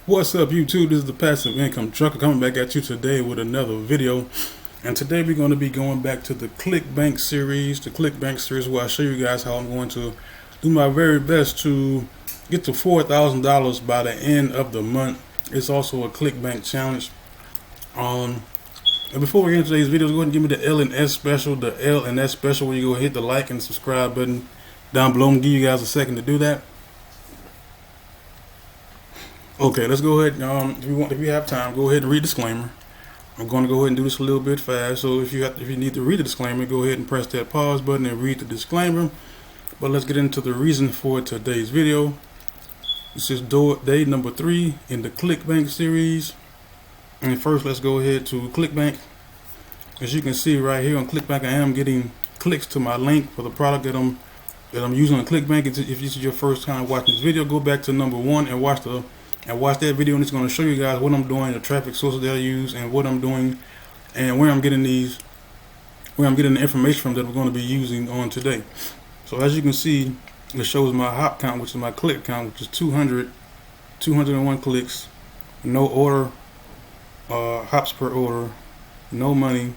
What's up, YouTube? This is the Passive Income Trucker coming back at you today with another video. And today we're going to be going back to the Clickbank series. Where I show you guys how I'm going to do my very best to get to $4,000 by the end of the month. It's also a Clickbank challenge. And before we get into today's video, go ahead and give me the L and S special. The L and S special where you go hit the like and subscribe button down below. I'm going to give you guys a second to do that. Okay, let's go ahead. If you have time, go ahead and read the disclaimer. I'm going to go ahead and do this a little bit fast. So if you need to read the disclaimer, go ahead and press that pause button and read the disclaimer. But let's get into the reason for today's video. This is day number 3 in the Clickbank series. And first, let's go ahead to Clickbank. As you can see right here on Clickbank, I am getting clicks to my link for the product that I'm using on Clickbank. If this is your first time watching this video, go back to number 1 and watch that video, and it's going to show you guys what I'm doing, the traffic sources that I use, and what I'm doing, and where I'm getting the information from that we're going to be using on today. So as you can see, it shows my hop count, which is my click count, which is 201 clicks, no order, hops per order, no money,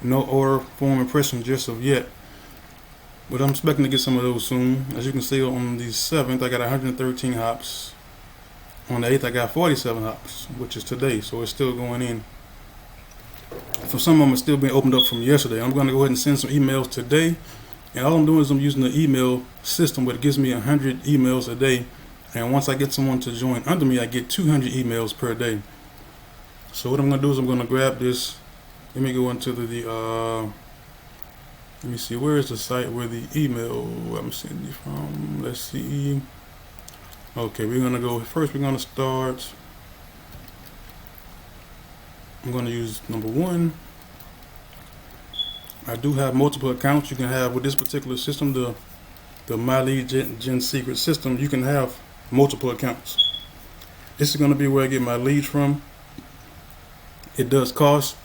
no order form impression just of yet. But I'm expecting to get some of those soon. As you can see, on the 7th, I got 113 hops. On the 8th, I got 47 hops, which is today, so it's still going in. So some of them are still being opened up from yesterday. I'm going to go ahead and send some emails today, and all I'm doing is I'm using the email system, but it gives me 100 emails a day. And once I get someone to join under me, I get 200 emails per day. So what I'm going to do is I'm going to grab this. Let me go into let me see, where is the site where the email I'm sending you from? Let's see. Okay, we're going to go, first we're going to start, I'm going to use number 1. I do have multiple accounts. You can have, with this particular system, the My Lead Gen Secret system, you can have multiple accounts. This is going to be where I get my leads from. It does cost.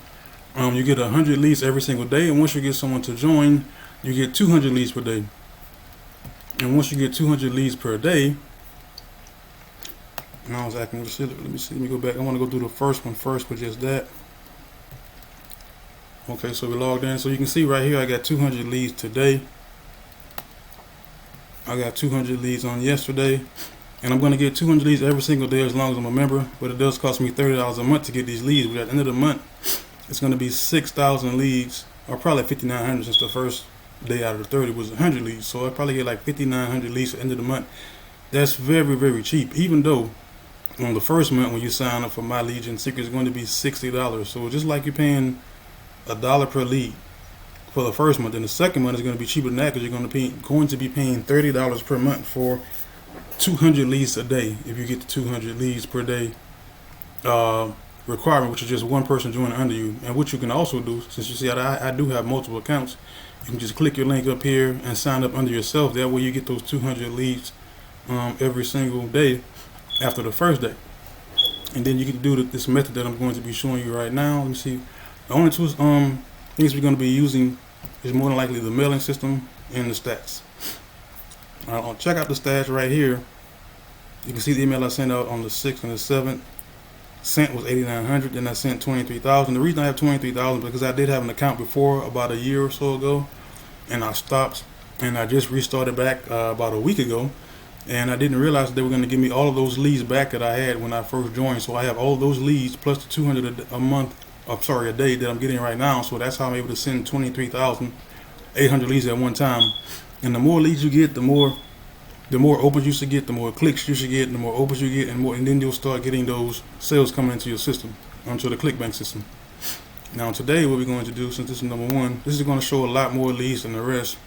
You get 100 leads every single day, and once you get someone to join, you get 200 leads per day. And once you get 200 leads per day, now I was acting, let me go back. I want to go do the first one first, with just that. Okay, so we logged in. So you can see right here, I got 200 leads today. I got 200 leads on yesterday. And I'm going to get 200 leads every single day as long as I'm a member. But it does cost me $30 a month to get these leads. But at the end of the month, it's going to be 6,000 leads, or probably 5,900, since the first day out of the 30 was 100 leads. So I probably get like 5,900 leads at the end of the month. That's very, very cheap, even though on the first month when you sign up for My Lead Gen Secret, it's going to be $60. So just like you're paying $1 per lead for the first month, then the second month is going to be cheaper than that, because you're going to be paying $30 per month for 200 leads a day. If you get the 200 leads per day requirement, which is just one person joining under you. And what you can also do, since you see I do have multiple accounts, you can just click your link up here and sign up under yourself. That way you get those 200 leads every single day after the first day. And then you can do this method that I'm going to be showing you right now. Let me see. The only two things we're going to be using is more than likely the mailing system and the stats. I'll check out the stats right here. You can see the email I sent out on the 6th and the 7th. Sent was 8,900, then I sent 23,000. The reason I have 23,000 because I did have an account before about a year or so ago, and I stopped, and I just restarted back about a week ago. And I didn't realize that they were going to give me all of those leads back that I had when I first joined. So I have all those leads plus the 200 a day that I'm getting right now. So that's how I'm able to send 23,800 leads at one time. And the more leads you get, the more opens you should get, the more clicks you should get, the more opens you get, and then you'll start getting those sales coming into your system, onto the Clickbank system. Now today, what we're going to do, since this is number 1, this is going to show a lot more leads than the rest,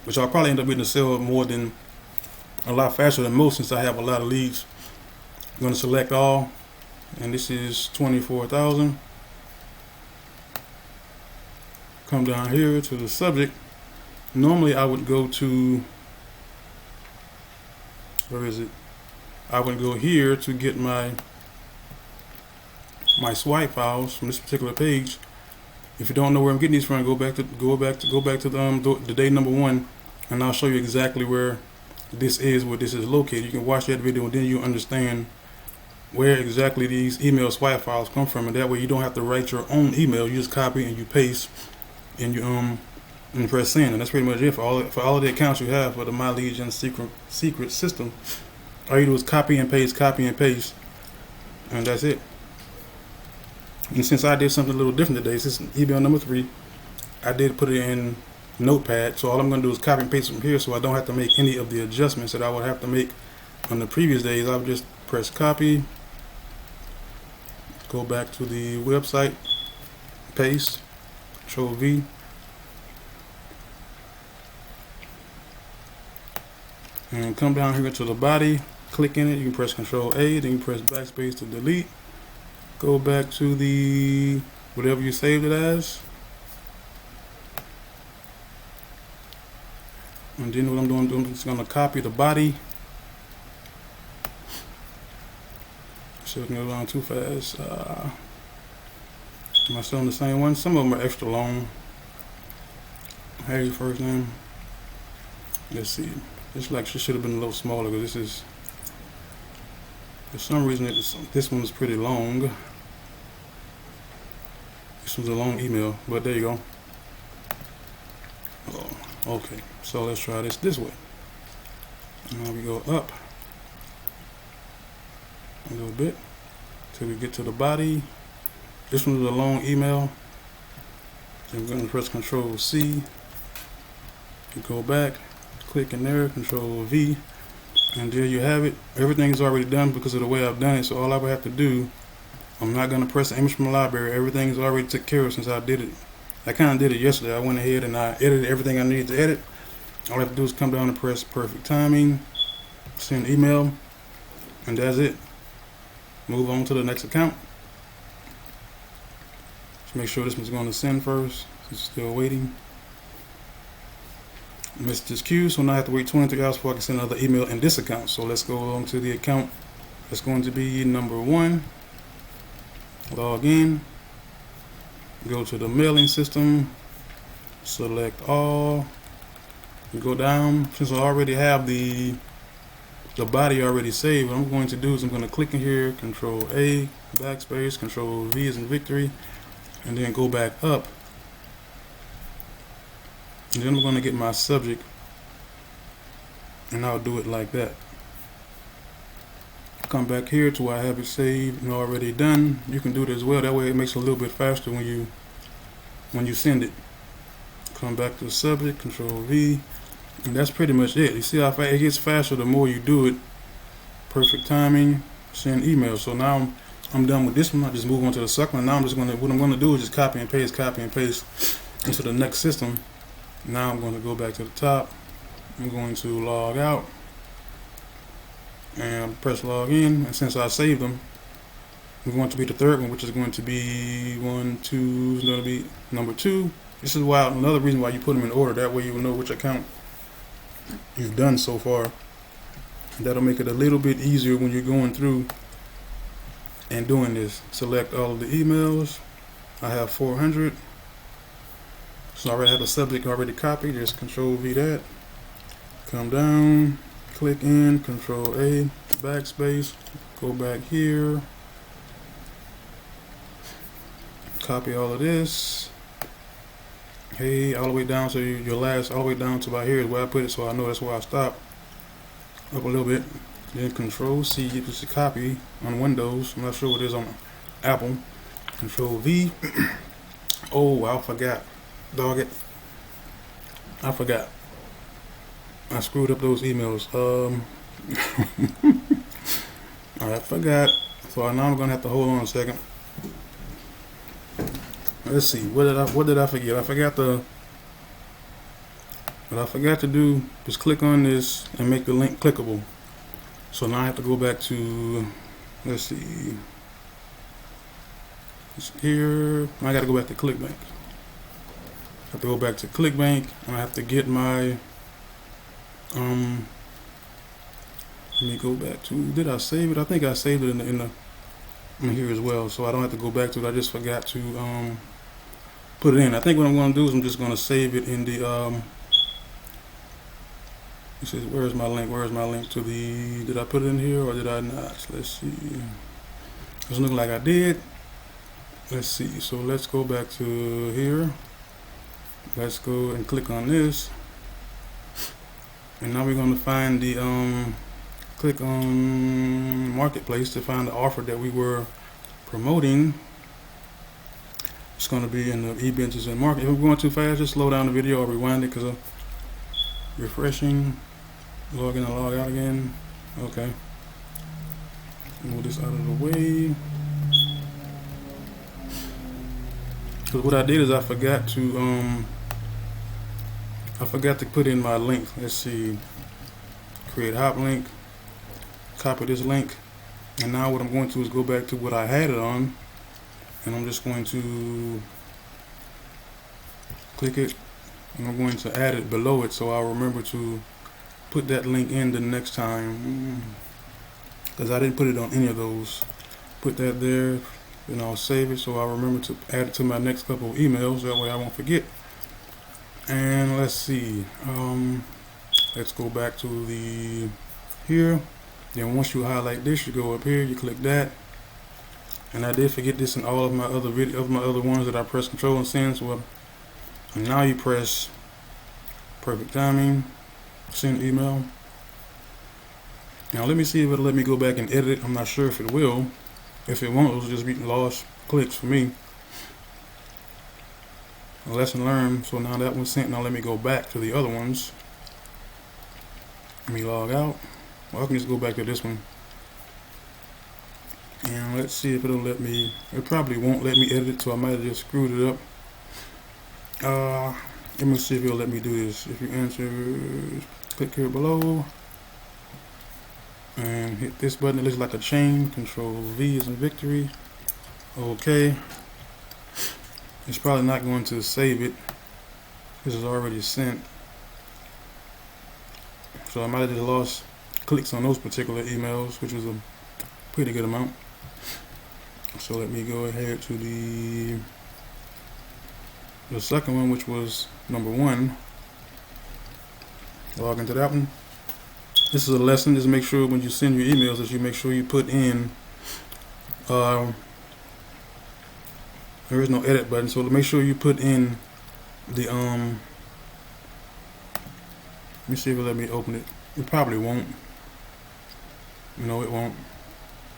which I'll probably end up getting to sell a lot faster than most, since I have a lot of leads. I'm going to select all, and this is 24,000. Come down here to the subject. Normally I would go to, where is it? I would go here to get my swipe files from this particular page. If you don't know where I'm getting these from, go back to the day number 1, and I'll show you exactly where this is located. You can watch that video, and then you understand where exactly these email swipe files come from, and that way you don't have to write your own email. You just copy and you paste, and you and press send, and that's pretty much it for all of the accounts you have for the My Legion secret system. All you do is copy and paste, and that's it. And since I did something a little different today, this is email number 3. I did put it in Notepad, so all I'm going to do is copy and paste from here, so I don't have to make any of the adjustments that I would have to make on the previous days. I would just press copy, go back to the website, paste, Control V, and come down here to the body, click in it. You can press Control A, then you press backspace to delete. Go back to the whatever you saved it as, and then what I'm doing, I'm just gonna copy the body. Shouldn't go down too fast. Am I still on the same one? Some of them are extra long. Hey, first name. Let's see. This like should have been a little smaller, because this is, for some reason, this one is pretty long. This was a long email, but there you go. Oh, okay, so let's try this way. Now we go up a little bit till we get to the body. This one is a long email. Then we're going to press Control C. You go back, click in there, Control V, and there you have it. Everything's already done because of the way I've done it. So all I would have to do, I'm not going to press the image from the library. Everything's already took care of since I did it. I kind of did it yesterday. I went ahead and I edited everything I needed to edit. All I have to do is come down and press perfect timing, send email, and that's it. Move on to the next account. Just make sure this one's going to send first. It's still waiting. Missed this queue, so now I have to wait 23 hours before I can send another email in this account. So let's go along to the account that's going to be number 1. Log in. Go to the mailing system. Select all. You go down. Since I already have the body already saved, what I'm going to do is I'm going to click in here, Control A, backspace, Control V as in victory, and then go back up. And then I'm going to get my subject, and I'll do it like that. Come back here to where I have it saved and already done. You can do it as well. That way it makes it a little bit faster when you send it. Come back to the subject, Control V, and that's pretty much it. You see how fast it gets faster the more you do it. Perfect timing, send email. So now I'm done with this one. I just move on to the second one. Now what I'm gonna do is just copy and paste into the next system. Now I'm going to go back to the top. I'm going to log out and press log in. And since I saved them, I'm going to be the third one, which is going to be is going to be number 2. This is why another reason why you put them in order. That way you will know which account you've done so far. And that'll make it a little bit easier when you're going through and doing this. Select all of the emails. I have 400. So I already have the subject already copied. Just Control V that. Come down, click in, Control A, backspace, go back here, copy all of this. Hey, all the way down to your last, all the way down to about here is where I put it, so I know that's where I stopped. Up a little bit. Then Control C, you can copy on Windows. I'm not sure what it is on Apple. Control V. Oh, I forgot. Dog it. I forgot. I screwed up those emails. I forgot. So now I'm gonna have to hold on a second. Let's see. What did I forget? What I forgot to do was click on this and make the link clickable. So now I have to go back to, let's see. It's here. I got to go back to Clickbank. I have to go back to Clickbank, and I have to get my, let me go back to, did I save it? I think I saved it in here as well, so I don't have to go back to it. I just forgot to put it in. I think what I'm going to do is I'm just going to save it in the, this is, where's my link to the, did I put it in here or did I not? Let's see. Doesn't look like I did. Let's see. So let's go back to here. Let's go and click on this. And now we're going to find the click on marketplace to find the offer that we were promoting. It's going to be in the e-business and market. If we're going too fast, just slow down the video or rewind it because of refreshing. Log in and log out again. Okay. Move this out of the way. Because what I did is I forgot to put in my link. Let's see. Create hop link. Copy this link. And now what I'm going to do is go back to what I had it on. And I'm just going to click it. And I'm going to add it below it so I'll remember to put that link in the next time. Because I didn't put it on any of those. Put that there. Then I'll save it so I'll remember to add it to my next couple of emails. That way I won't forget. And let's see. Let's go back to the here. Then once you highlight this, you go up here, you click that. And I did forget this in all of my other ones that I press Control and send. So and now you press perfect timing, send email. Now let me see if it'll let me go back and edit it. I'm not sure if it will. If it won't, it'll just be lost clicks for me. A lesson learned. So now that one's sent. Now let me go back to the other ones. Let me log out. Well, I can just go back to this one. And let's see if it'll let me. It probably won't let me edit it, so I might have just screwed it up. Let me see if it'll let me do this. If you enter, click here below. And hit this button. It looks like a chain. Control V is in victory. Okay. It's probably not going to save it. This is already sent. So I might have just lost clicks on those particular emails, which was a pretty good amount. So let me go ahead to the second one, which was number 1. Log into that one. This is a lesson. Just make sure when you send your emails that you make sure you put in there is no edit button, so make sure you put in the let me see if it'll let me open it. It probably won't. No, it won't.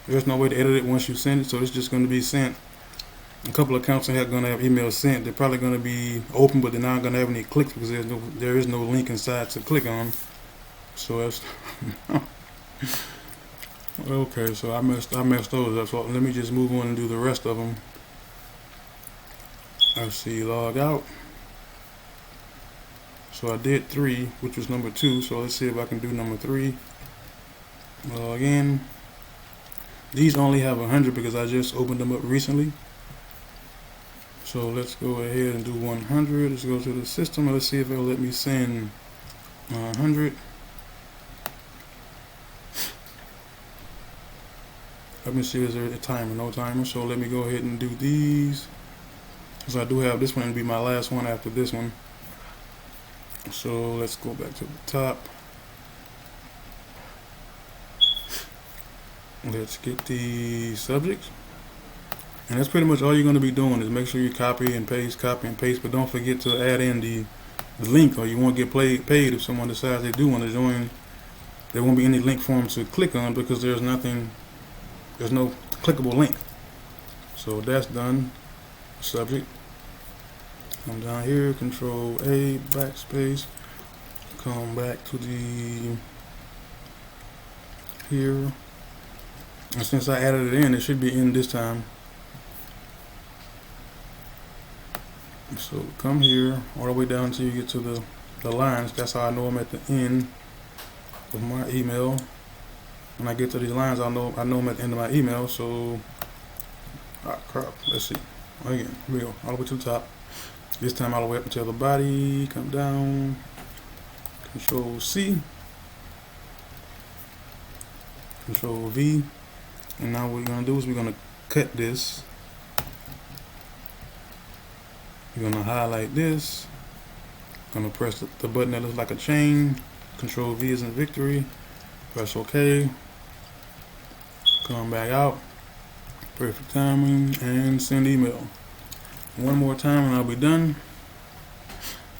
There's no way to edit it once you send it, so it's just going to be sent. A couple of accounts are going to have emails sent. They're probably going to be open, but they're not going to have any clicks because there is no link inside to click on. So that's okay. So I messed those up. So let me just move on and do the rest of them. Let's see, log out. So I did 3, which was number 2. So let's see if I can do number 3. Log in. These only have 100 because I just opened them up recently. So let's go ahead and do 100. Let's go to the system and let's see if it'll let me send 100. Let me see, is there a timer? No timer. So let me go ahead and do these. So I do have this one to be my last one after this one. So let's go back to the top. Let's get the subject. And that's pretty much all you're going to be doing is make sure you copy and paste, but don't forget to add in the link or you won't get paid if someone decides they do want to join. There won't be any link for them to click on because there's no clickable link. So that's done. Subject. Come down here, Control A, backspace. Come back to the here. And since I added it in, it should be in this time. So come here all the way down until you get to the lines. That's how I know I'm at the end of my email. When I get to these lines, I know I'm at the end of my email. So, crap. Let's see. Again, here we go. All the way to the top. This time all the way up until the body. Come down. Control C. Control V. And now what we're going to do is we're going to cut this. We're going to highlight this. Going to press the button that looks like a chain. Control V is in victory. Press OK. Come back out. Perfect timing, and send email. One more time and I'll be done.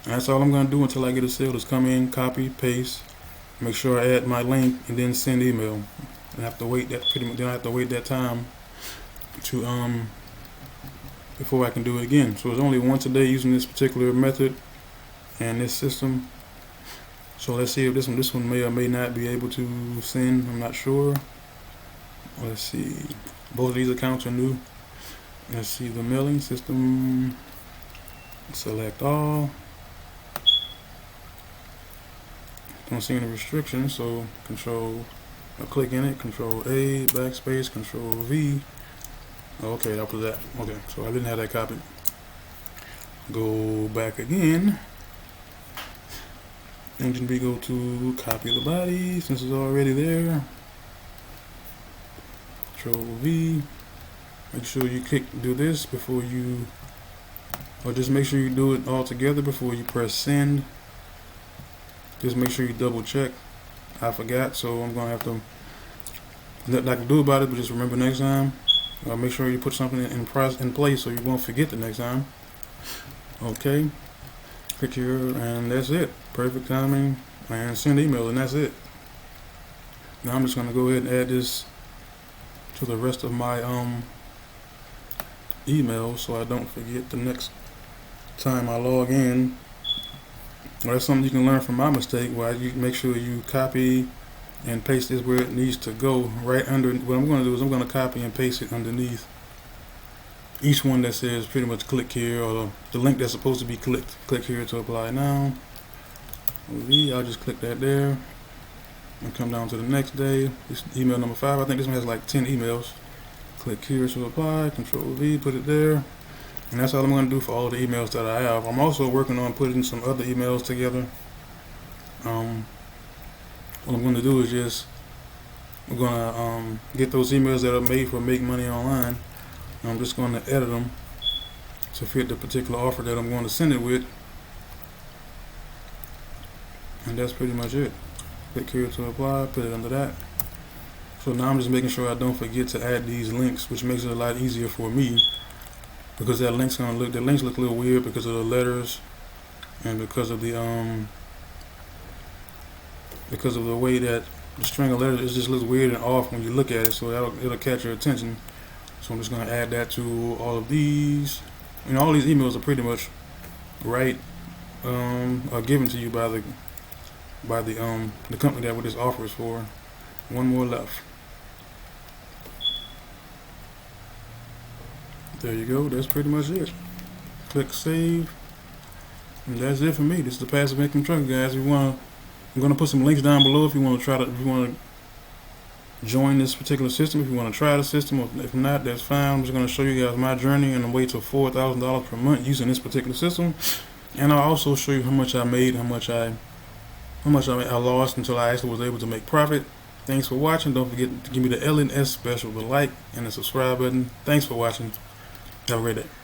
And that's all I'm going to do until I get a sale. Just come in, copy, paste, make sure I add my link, and then send email. And I have to wait that then I have to wait that time to before I can do it again. So it's only once a day using this particular method and this system. So let's see if this one may or may not be able to send. I'm not sure. Let's see. Both of these accounts are new. Let's see the mailing system. Select all. Don't see any restrictions, so I'll click in it, Control A, backspace, Control V. Okay, that was that. Okay, so I didn't have that copied. Go back again. Engine B, go to copy the body since it's already there. Control V. Make sure you do this before you, or just make sure you do it all together before you press send. Just make sure you double check. I forgot, so I'm gonna have to, nothing I can do about it, but just remember next time. Make sure you put something in place so you won't forget the next time. Okay, click here, and that's it. Perfect timing, and send email, and that's it. Now I'm just gonna go ahead and add this to the rest of my email so I don't forget the next time I log in. Well, that's something you can learn from my mistake, where you make sure you copy and paste this where it needs to go, right under. What I'm going to do is I'm going to copy and paste it underneath each one that says pretty much click here, or the link that's supposed to be clicked. Click here to apply now. I'll just click that there and come down to the next day. This email number 5. I think this one has like 10 emails. Click here to apply, Control V, put it there. And that's all I'm going to do for all the emails that I have. I'm also working on putting some other emails together. What I'm going to do is just, we're going to get those emails that are made for Make Money Online. And I'm just going to edit them to fit the particular offer that I'm going to send it with. And that's pretty much it. Click here to apply, put it under that. So now I'm just making sure I don't forget to add these links, which makes it a lot easier for me. Because the links look a little weird because of the letters and because of the way that the string of letters is just looks weird and off when you look at it, so it'll catch your attention. So I'm just going to add that to all of these. And all these emails are pretty much right, are given to you by the company that what this offer is for. One more left. There you go. That's pretty much it. Click save, and that's it for me. This is the passive income trucker, guys. I'm gonna put some links down below if you want to join this particular system. If you want to try the system, or if not, that's fine. I'm just gonna show you guys my journey and the way to $4,000 per month using this particular system, and I'll also show you how much I made, how much I lost until I actually was able to make profit. Thanks for watching. Don't forget to give me the LNS special, the like and the subscribe button. Thanks for watching. Have a great day.